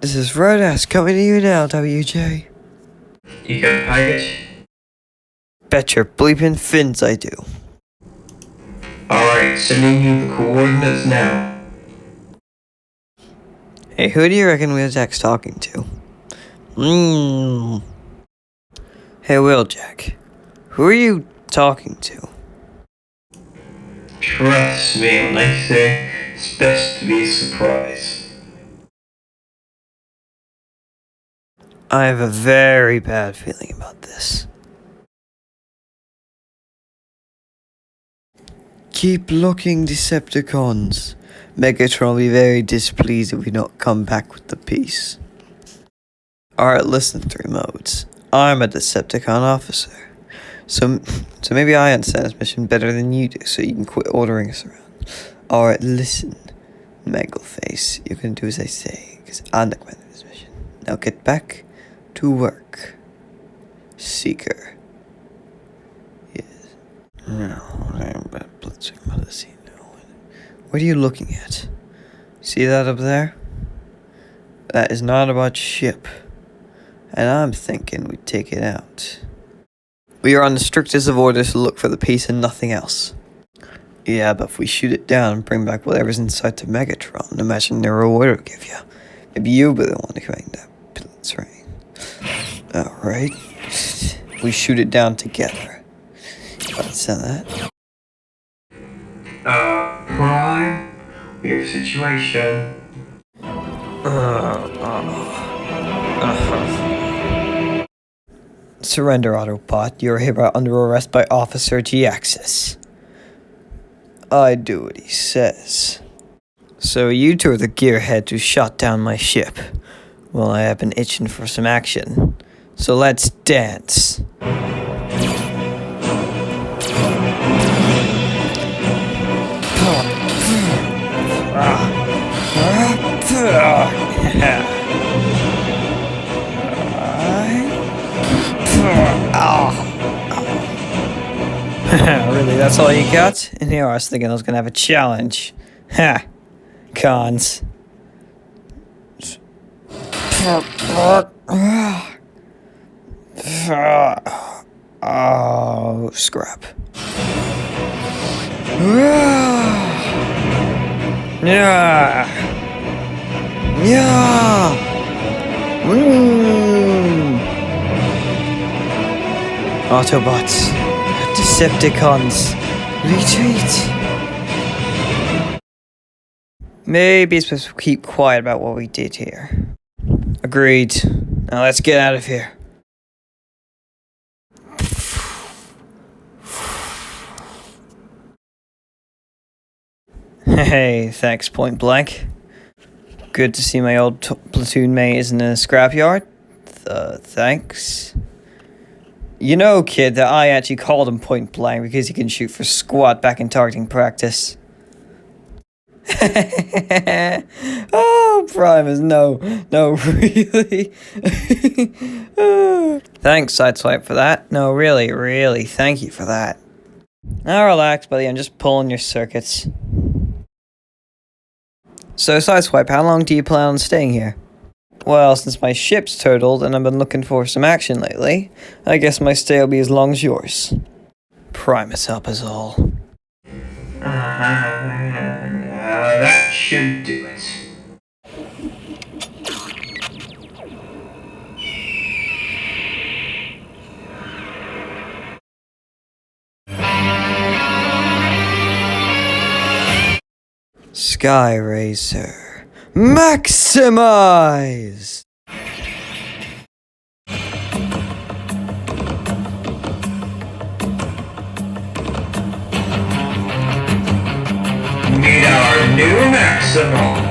This is Rodas coming to you now, WJ. You got a package? Bet your bleeping fins I do. Alright, sending you the coordinates now. Hey, who do you reckon Wheeljack's talking to? Hey, Wheeljack. Who are you talking to? Trust me when I say it's best to be a surprise. I have a very bad feeling about this. Keep looking, Decepticons. Megatron will be very displeased if we don't come back with the piece. Alright, listen, three modes. I'm a Decepticon officer. So maybe I understand this mission better than you do, so you can quit ordering us around. Alright, listen, Megleface. You can do as I say, because I'm the commander of this mission. Now get back to work. Seeker. Yes. No, I'm blitzing Medicine. What are you looking at? See that up there? That is not about ship. And I'm thinking we take it out. We are on the strictest of orders to look for the piece and nothing else. Yeah, but if we shoot it down and bring back whatever's inside to Megatron, imagine the reward it'll give you. Maybe you'll be the one to find that Blitz ring. Alright. We shoot it down together. Let's send that. Prime? We have a situation. Surrender, Autobot. You are hereby under arrest by Officer G-Axis. I do what he says. So you two are the gearheads who shot down my ship. Well, I have been itching for some action. So let's dance. Really, that's all you got? And here I was thinking I was gonna have a challenge. Ha! Cons. Oh, scrap. Yeah. Yeah. Autobots, Decepticons, retreat. Maybe it's supposed to keep quiet about what we did here. Agreed. Now let's get out of here. Hey, thanks, Point Blank. Good to see my old platoon mate isn't in a scrapyard. Thanks. You know, kid, that I actually called him Point Blank because he can shoot for squat back in targeting practice. Oh, Primus, no, really. Thanks, Sideswipe, for that. No, really, thank you for that. Now relax, buddy, I'm just pulling your circuits. So, Sideswipe, how long do you plan on staying here? Well, since my ship's totaled and I've been looking for some action lately, I guess my stay will be as long as yours. Primus help us all. That should do it. Sky Racer. Maximize! Meet our new maximum.